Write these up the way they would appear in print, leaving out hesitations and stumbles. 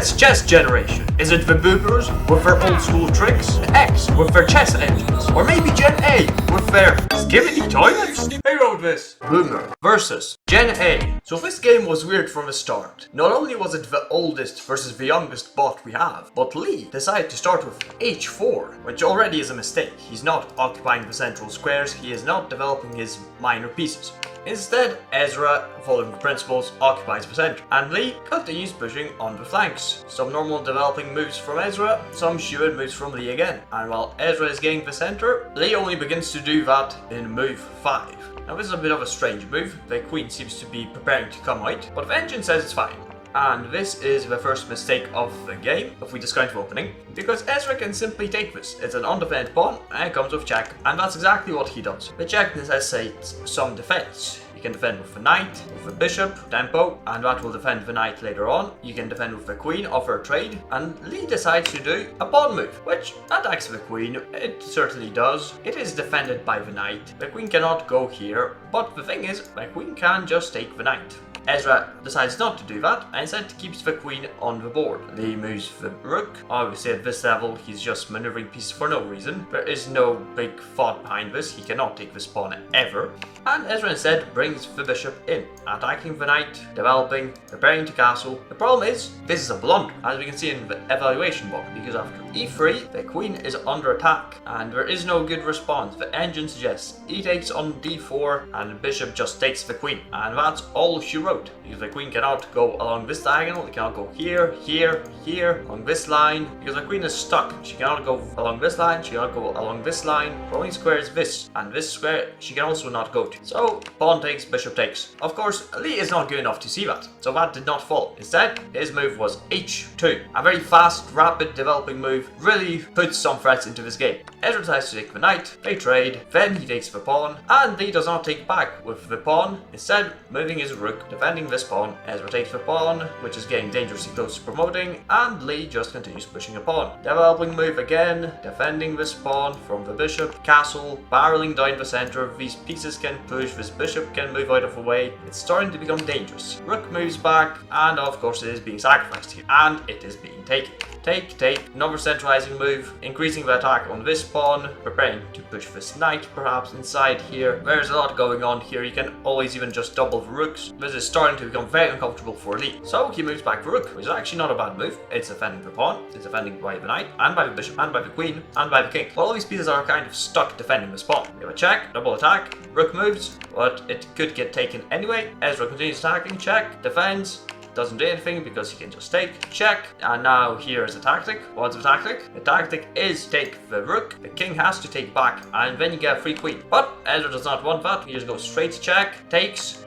Z chess generation? Is it the boomers with their old school tricks? X with their chess engines? Or maybe Gen A with their skibidi toilets? Who wrote this? Boomer versus Gen A. So this game was weird from the start. Not only was it the oldest versus the youngest bot we have, but Lee decided to start with H4, which already is a mistake. He's not occupying the central squares, he is not developing his minor pieces. Instead, Ezra, following the principles, occupies the center, and Lee continues pushing on the flanks. Some normal developing moves from Ezra, some sheer moves from Lee again. And while Ezra is gaining the center, Lee only begins to do that in move 5. Now this is a bit of a strange move. The queen seems to be preparing to come out, but the engine says it's fine. And this is the first mistake of the game, if we discount the opening, because Ezra can simply take this. It's an undefended pawn, and it comes with check, and that's exactly what he does. The check necessitates some defense. You can defend with the knight, with the bishop, tempo, and that will defend the knight later on. You can defend with the queen, offer a trade, and Lee decides to do a pawn move, which attacks the queen. It certainly does. It is defended by the knight. The queen cannot go here, but the thing is, the queen can just take the knight. Ezra decides not to do that and instead keeps the queen on the board. Lee moves the rook. Obviously at this level he's just maneuvering pieces for no reason. There is no big thought behind this. He cannot take this pawn ever. And Ezra instead brings the bishop in, attacking the knight, developing, preparing to castle. The problem is, this is a blunder, as we can see in the evaluation box, because after e3, the queen is under attack, and there is no good response. The engine suggests e takes on d4, and the bishop just takes the queen, and that's all she wrote. Because the queen cannot go along this diagonal, it cannot go here, here, here, along this line, because the queen is stuck. She cannot go along this line, she cannot go along this line. The only square is this, and this square she can also not go to. So, pawn takes, bishop takes. Of course, Lee is not good enough to see that, so that did not fall. Instead, his move was h2. A very fast, rapid developing move, really puts some threats into this game. Ezra decides to take the knight, they trade, then he takes the pawn, and Lee does not take back with the pawn, instead moving his rook, defending this pawn. Ezra takes the pawn, which is getting dangerously close to promoting, and Lee just continues pushing a pawn. Developing move again, defending this pawn from the bishop, castle, barreling down the center. These pieces can push, this bishop can move out of the way. It's starting to become dangerous. Rook moves back, and of course it is being sacrificed here, and it is being taken. Take, another centralizing move, increasing the attack on this pawn, preparing to push this knight perhaps inside here. There's a lot going on here. You can always even just double the rooks. This is starting to become very uncomfortable for Lee. So he moves back the rook, which is actually not a bad move. It's defending the pawn, it's defending by the knight, and by the bishop, and by the queen, and by the king. Well, all these pieces are kind of stuck defending this pawn. We have a check, double attack, rook moves, but it could get taken anyway. Ezra continues attacking, check, defends, doesn't do anything because he can just take, check, and now here is the tactic. What's the tactic? The tactic is take the rook, the king has to take back, and then you get a free queen. But Ezra does not want that, he just goes straight to check, takes,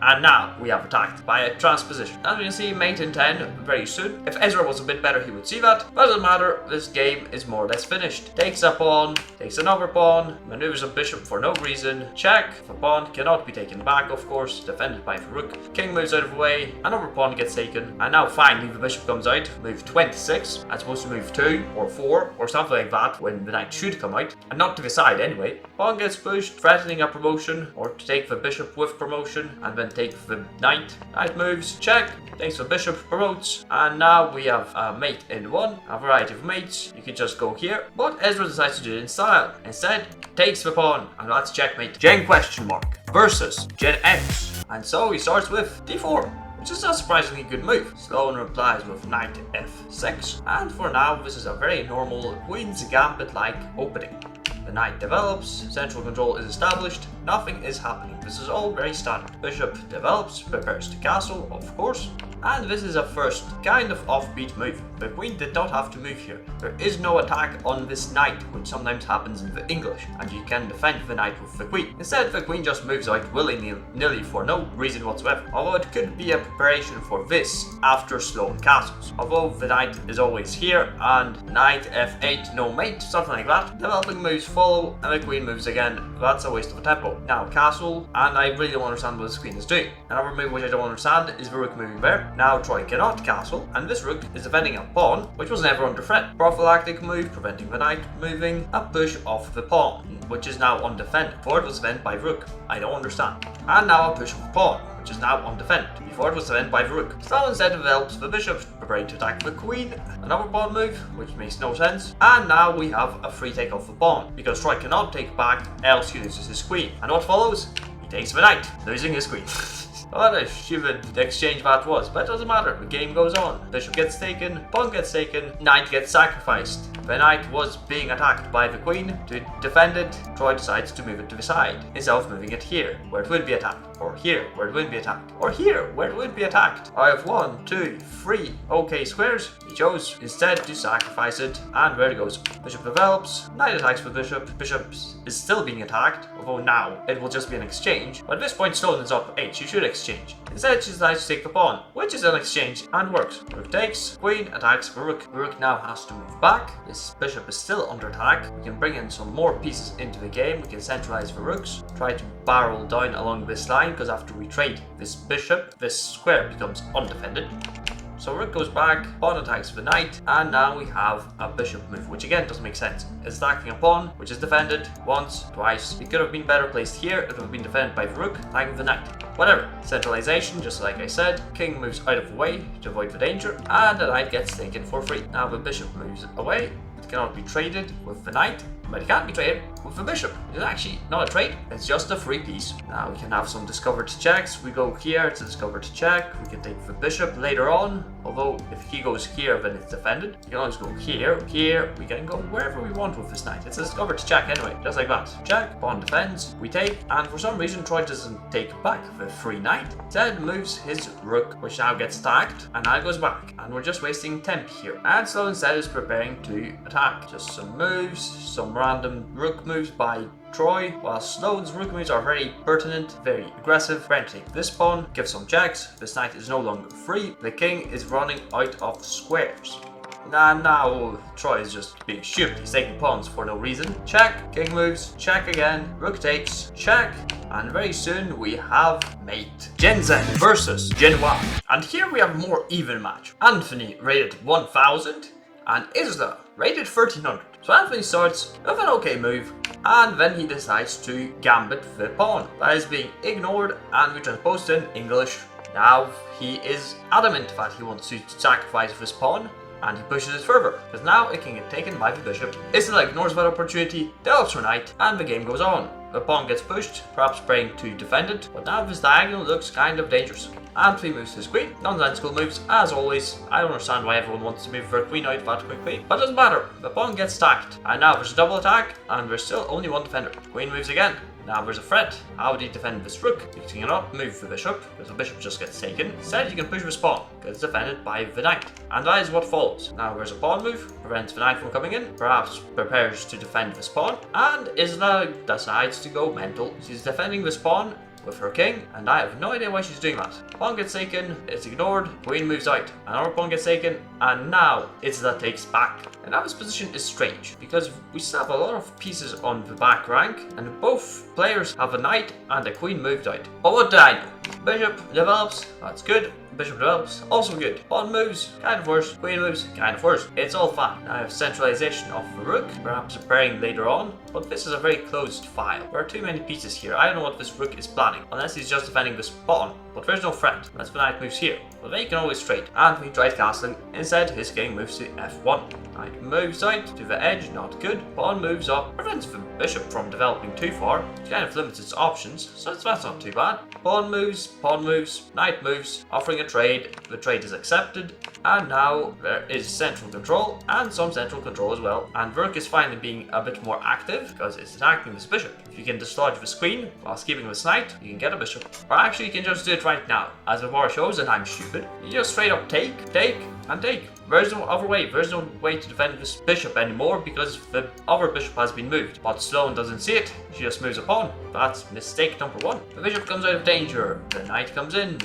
and now we have attacked by a transposition. As we can see, mate in 10 very soon. If Ezra was a bit better, he would see that. But it doesn't matter, this game is more or less finished. Takes a pawn, takes another pawn, maneuvers a bishop for no reason, check. The pawn cannot be taken back, of course, defended by the rook. King moves out of the way, another pawn gets taken, and now finally the bishop comes out. Move 26, as opposed to move 2 or 4 or something like that when the knight should come out, and not to the side anyway. Pawn gets pushed, threatening a promotion, or to take the bishop with promotion, and then take the knight. Knight moves, check, takes the bishop, promotes, and now we have a mate in 1, a variety of mates. You could just go here, but Ezra decides to do it in style. Instead, takes the pawn, and that's checkmate. Gen question mark versus Gen X, and so he starts with d4, which is a surprisingly good move. Sloan replies with knight f6, and for now this is a very normal Queen's Gambit-like opening. The knight develops, central control is established, nothing is happening. This is all very standard. Bishop develops, prepares to castle, of course. And this is a first kind of offbeat move. The queen did not have to move here. There is no attack on this knight, which sometimes happens in the English, and you can defend the knight with the queen. Instead, the queen just moves out willy-nilly for no reason whatsoever. Although it could be a preparation for this after Sloan castles. Although the knight is always here, and knight f8, no mate, something like that. Developing moves follow, and the queen moves again. That's a waste of a tempo. Now castle, and I really don't understand what this queen is doing. Another move which I don't understand is the rook moving there. Now Troy cannot castle, and this rook is defending a pawn, which was never under threat. Prophylactic move, preventing the knight moving, a push off the pawn, which is now undefended, for it was defended by rook. I don't understand. And now a push of the pawn, which is now undefended. Before it was defended by the rook. Sloan instead develops the bishop, preparing to attack the queen. Another pawn move, which makes no sense. And now we have a free take of the pawn, because Troy cannot take back, else he loses his queen. And what follows? He takes the knight, losing his queen. What a stupid exchange that was, but it doesn't matter. The game goes on. Bishop gets taken, pawn gets taken, knight gets sacrificed. The knight was being attacked by the queen. To defend it, Troy decides to move it to the side, instead of moving it here, where it would be attacked, or here, where it would be attacked, or here, where it would be attacked. I have 1, 2, 3 okay squares. He chose instead to sacrifice it, and there it goes. Bishop develops, knight attacks the bishop. Bishop is still being attacked, although now it will just be an exchange. But at this point, stone is up h. You should exchange. Instead, she decides to take the pawn, which is an exchange and works. Rook takes, queen attacks the rook. The rook now has to move back. This bishop is still under attack. We can bring in some more pieces into the game. We can centralize the rooks, try to barrel down along this line, because after we trade this bishop, this square becomes undefended. So rook goes back, pawn attacks the knight, and now we have a bishop move, which again doesn't make sense. It's attacking a pawn, which is defended once, twice. It could have been better placed here. It would have been defended by the rook, attacking the knight. Whatever. Centralization, just like I said. King moves out of the way to avoid the danger, and the knight gets taken for free. Now the bishop moves away. It cannot be traded with the knight, but it can't be traded with the bishop. It's actually not a trade, it's just a free piece. Now we can have some discovered checks. We go here to discovered check. We can take the bishop later on, although if he goes here then it's defended. You can always go here, here. We can go wherever we want with this knight. It's a discovered check anyway, just like that. Check, pawn defends, we take, and for some reason Troy doesn't take back the free knight. Instead moves his rook, which now gets attacked, and now goes back. And we're just wasting temp here. And so instead is preparing to attack. Just some moves, some random rook moves by Troy, while Sloane's rook moves are very pertinent, very aggressive. Renting this pawn, give some checks. This knight is no longer free. The king is running out of squares. Now Troy is just being stupid. He's taking pawns for no reason. Check, king moves, check again, rook takes, check, and very soon we have mate. Gen Z versus Gen Y. And here we have a more even match. Anthony rated 1000 and Isla rated 1300. So Anthony starts with an okay move, and then he decides to gambit the pawn. That is being ignored, and we transpose in English. Now he is adamant that he wants to sacrifice this pawn, and he pushes it further, because now it can get taken by the bishop. Isla ignores that opportunity, develops her knight, and the game goes on. The pawn gets pushed, perhaps praying to defend it, but now this diagonal looks kind of dangerous. Anthony moves his queen, nonsensical moves as always. I don't understand why everyone wants to move their queen out that quickly, but it doesn't matter. The pawn gets stacked, and now there's a double attack, and there's still only one defender. Queen moves again. Now there's a threat. How do you defend this rook? You cannot move the bishop, because the bishop just gets taken. Instead, you can push this pawn, because it's defended by the knight. And that is what follows. Now there's a pawn move, prevents the knight from coming in, perhaps prepares to defend this pawn, and Isla decides to go mental. She's defending this pawn with her king, and I have no idea why she's doing that. Pawn gets taken, it's ignored, queen moves out, another pawn gets taken, and now Isla takes back. And now this position is strange, because we still have a lot of pieces on the back rank, and both players have a knight and a queen moved out. But what do I know? Bishop develops, that's good. Bishop develops, also good. Pawn moves, kind of worse. Queen moves, kind of worse. It's all fine. Now I have centralization of the rook, perhaps preparing later on, but this is a very closed file. There are too many pieces here. I don't know what this rook is planning, unless he's just defending this pawn. But there's no threat, unless the knight moves here. But then you can always trade. Anthony tried castling. Instead, his king moves to f1. Knight moves out to the edge, not good. Pawn moves up, prevents the bishop from developing too far. It kind of limits its options, so that's not too bad. Pawn moves, knight moves, offering a trade. The trade is accepted, and now there is central control, and some central control as well. And rook is finally being a bit more active, because it's attacking this bishop. If you can dislodge this queen, whilst keeping this knight, you can get a bishop. Or actually, you can just do it right now. As the bar shows, and I'm stupid, you just straight up take, and take. There's no other way. There's no way to defend this bishop anymore because the other bishop has been moved. But Sloane doesn't see it. She just moves a pawn. That's mistake number one. The bishop comes out of danger. The knight comes in.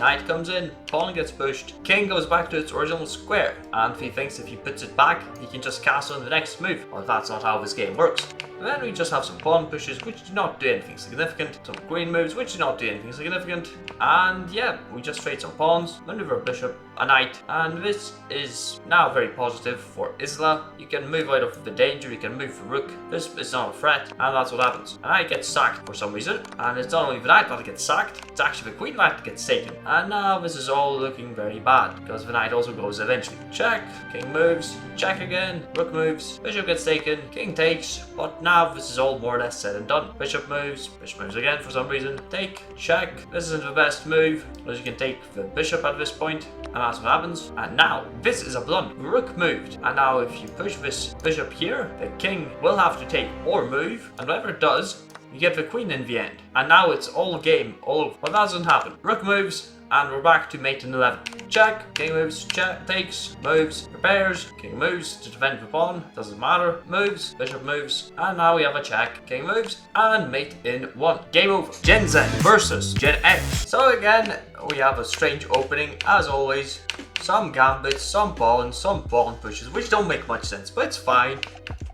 Pawn gets pushed. King goes back to its original square. Anthony thinks if he puts it back, he can just castle in the next move. Well, that's not how this game works. Then we just have some pawn pushes which do not do anything significant, some queen moves which do not do anything significant, and yeah, we just trade some pawns, maneuver a bishop, a knight, and this is now now very positive for Isla. You can move out of the danger, you can move the rook. This is not a threat, and that's what happens. And I get sacked for some reason, and it's not only the knight that gets sacked, it's actually the queen that gets taken. And now this is all looking very bad, because the knight also goes eventually. Check, king moves, check again, rook moves, bishop gets taken, king takes, but now this is all more or less said and done. Bishop moves again for some reason, take, check. This isn't the best move, as you can take the bishop at this point, and that's what happens. And now, this is a blunder. The rook moved, and now if you push this bishop here, the king will have to take or move, and whatever it does, you get the queen in the end. And now it's all game, all over. But that doesn't happen. Rook moves, and we're back to mate in 11. Check, king moves, check, takes, moves, prepares, king moves to defend the pawn, doesn't matter, moves, bishop moves, and now we have a check, king moves, and mate in 1. Game over. Gen Z versus Gen X. So again, we have a strange opening, as always. Some gambits, some pawn pushes, which don't make much sense, but it's fine.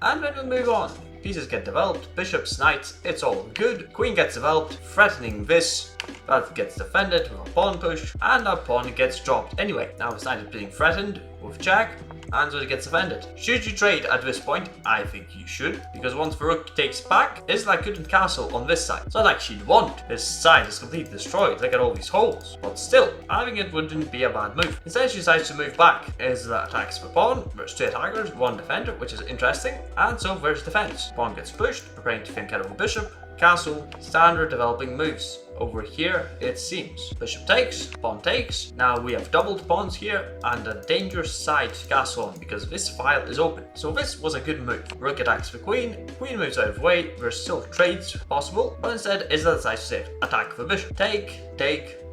And then we'll move on. Pieces get developed, bishops, knights, it's all good. Queen gets developed, threatening this. That gets defended with a pawn push, and our pawn gets dropped. Anyway, now this knight is being threatened with check, and so it gets defended. Should you trade at this point? I think you should, because once the rook takes back, Isla couldn't castle on this side. It's not like she'd want. This side is completely destroyed, look at all these holes. But still, I think it wouldn't be a bad move. Instead she decides to move back. Isla attacks the pawn, there's 2 attackers, 1 defender, which is interesting. And so there's defense. Pawn gets pushed, preparing to flank out of a bishop. Castle, standard developing moves. Over here, it seems. Bishop takes, pawn takes. Now we have doubled pawns here and a dangerous side to castle on because this file is open. So this was a good move. Rook attacks the queen, queen moves out of the way, there's still trades possible, but instead Isla decides to attack the bishop. Take,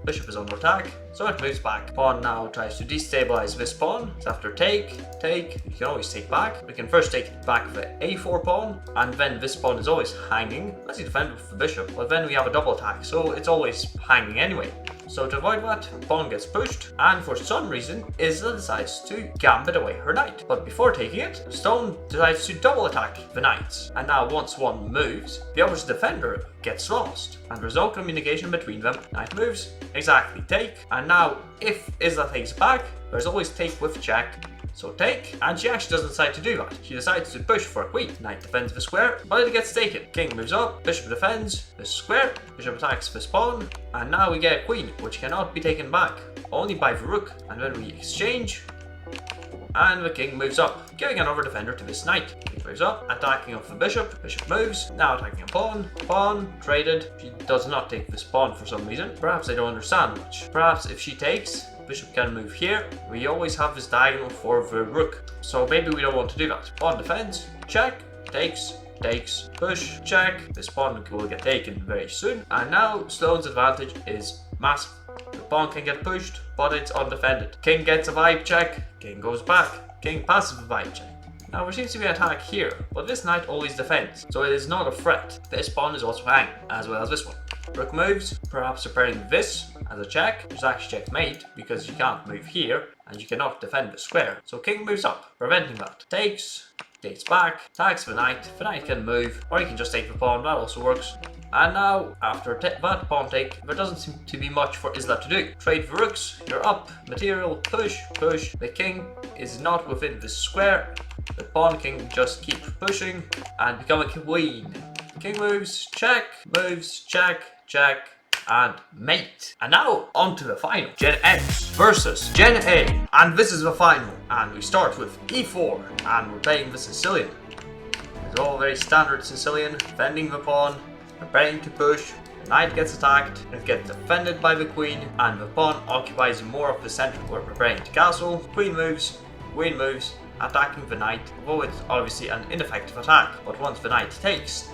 bishop is under attack, so it moves back. Pawn now tries to destabilize this pawn. So after take, you can always take back. We can first take back the a4 pawn, and then this pawn is always hanging. Let's defend with the bishop, but then we have a double attack, so it's always hanging anyway. So to avoid that, pawn gets pushed, and for some reason, Isla decides to gambit away her knight. But before taking it, Stone decides to double attack the knights. And now once one moves, the other's defender gets lost, and there's no communication between them. Knight moves, exactly, take, and now if Isla takes back, there's always take with check. So take, and she actually doesn't decide to do that. She decides to push for a queen. Knight defends the square, but it gets taken. King moves up, bishop defends the square, bishop attacks this pawn, and now we get a queen, which cannot be taken back, only by the rook. And then we exchange, and the king moves up, giving another defender to this knight. King moves up, attacking off the bishop, bishop moves, now attacking a pawn, traded. She does not take this pawn for some reason. Perhaps I don't understand much. Perhaps if she takes, bishop can move here. We always have this diagonal for the rook, so maybe we don't want to do that. Pawn defends, check, takes, push, check. This pawn will get taken very soon, and now Sloane's advantage is massive. The pawn can get pushed, but it's undefended. King gets a vibe check, king goes back, king passes the vibe check. Now there seems to be an attack here, but this knight always defends, so it is not a threat. This pawn is also hanging, as well as this one. Rook moves, perhaps preparing this as a check. There's actually checkmate, because you can't move here, and you cannot defend the square. So king moves up, preventing that. Takes back, attacks the knight can move, or you can just take the pawn, that also works. And now, after that pawn take, there doesn't seem to be much for Isla to do. Trade for rooks, you're up, material, push. The king is not within the square. The pawn can just keep pushing and become a queen. King moves, check, and mate. And now on to the final. Gen X versus Gen A. And this is the final. And we start with e4. And we're playing the Ceseal. It's all very standard Ceseal. Defending the pawn, preparing to push. The knight gets attacked, it gets defended by the queen, and the pawn occupies more of the center. We're preparing to castle. Queen moves, attacking the knight, although it's obviously an ineffective attack. But once the knight takes,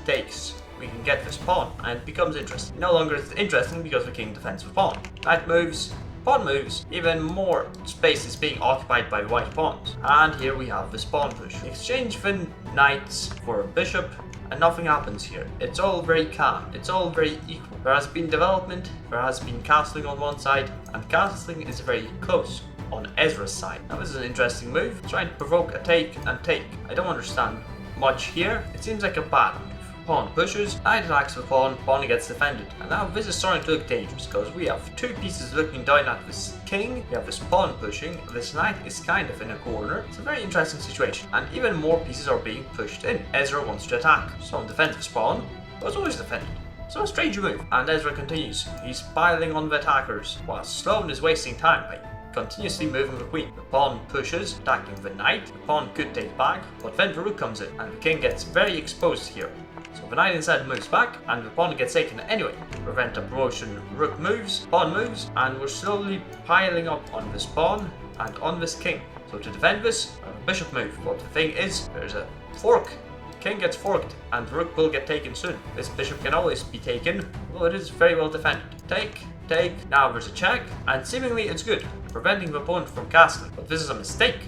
we can get this pawn, and it becomes interesting. No longer is it interesting because the king defends the pawn. Knight moves, pawn moves, even more space is being occupied by the white pawns. And here we have this pawn push. Exchange the knights for a bishop, and nothing happens here. It's all very calm, it's all very equal. There has been development, there has been castling on one side, and castling is very close on Ezra's side. Now this is an interesting move, trying to provoke a take and take. I don't understand much here. It seems like a bad move. pawn pushes, knight attacks the pawn, pawn gets defended. And now this is starting to look dangerous because we have two pieces looking down at this king, we have this pawn pushing, this knight is kind of in a corner. It's a very interesting situation, and even more pieces are being pushed in. Ezra wants to attack. Sloan defends his pawn, but it's always defended. So a strange move, and Ezra continues. He's piling on the attackers, while Sloan is wasting time by continuously moving the queen. The pawn pushes, attacking the knight. The pawn could take back, but then the rook comes in, and the king gets very exposed here. So the knight instead moves back, and the pawn gets taken anyway. To prevent a promotion, rook moves, pawn moves, and we're slowly piling up on this pawn and on this king. So to defend this, a bishop move. But the thing is, there's a fork. King gets forked, and the rook will get taken soon. This bishop can always be taken, though it is very well defended. Take, now there's a check, and seemingly it's good, preventing the opponent from castling. But this is a mistake,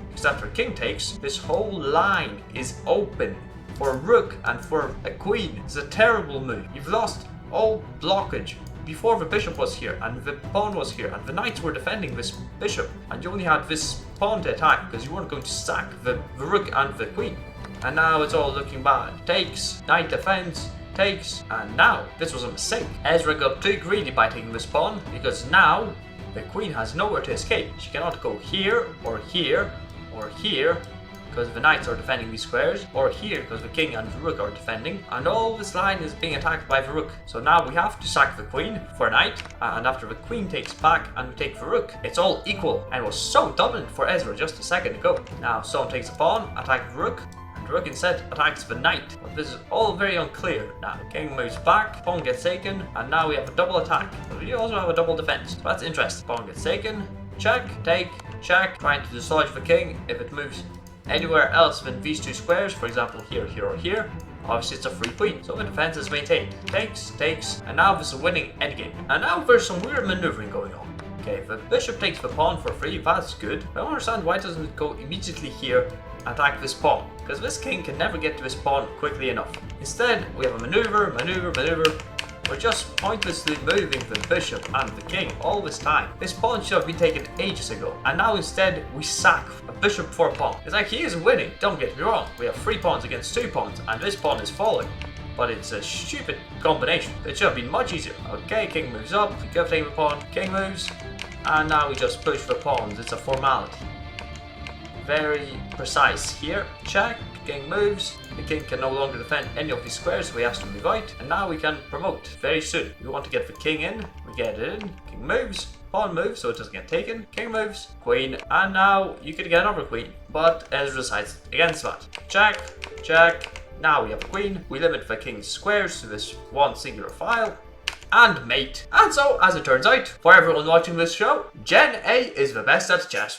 because after king takes, this whole line is open for a rook and for a queen. It's a terrible move. You've lost all blockage. Before the bishop was here, and the pawn was here, and the knights were defending this bishop, and you only had this pawn to attack because you weren't going to sack the rook and the queen. And now it's all looking bad. Takes, knight defends, takes, and now this was a mistake. Ezra got too greedy by taking this pawn, because now the queen has nowhere to escape. She cannot go here, or here, or here, because the knights are defending these squares, or here because the king and the rook are defending, and all this line is being attacked by the rook. So now we have to sack the queen for a knight, and after the queen takes back and we take the rook, it's all equal, and it was so dominant for Ezra just a second ago. Now Sloan takes the pawn, attacks the rook, and the rook instead attacks the knight. But this is all very unclear. Now king moves back, pawn gets taken, and now we have a double attack. But we also have a double defense, so that's interesting. Pawn gets taken, check, take, check, trying to dislodge the king if it moves anywhere else than these two squares, for example here, here, or here. Obviously it's a free queen, so the defense is maintained. Takes, and now this is a winning endgame. And now there's some weird maneuvering going on. Okay, the bishop takes the pawn for free, that's good. I don't understand why doesn't it go immediately here and attack this pawn, because this king can never get to this pawn quickly enough. Instead, we have a maneuver. We're just pointlessly moving the bishop and the king all this time. This pawn should have been taken ages ago, and now instead we sack a bishop for a pawn. It's like he is winning, don't get me wrong. We have 3 pawns against 2 pawns, and this pawn is falling. But it's a stupid combination. It should have been much easier. Okay, king moves up, we could have taken the pawn, king moves, and now we just push the pawns. It's a formality. Very precise here. Check. King moves, the king can no longer defend any of these squares, so he has to move out, and now we can promote very soon. We want to get the king in, we get it in, king moves, pawn moves so it doesn't get taken, king moves, queen, and now you could get another queen, but Ezra decides against that. Check, check, now we have a queen, we limit the king's squares to this one singular file, and mate. And so, as it turns out, for everyone watching this show, Gen A is the best at chess.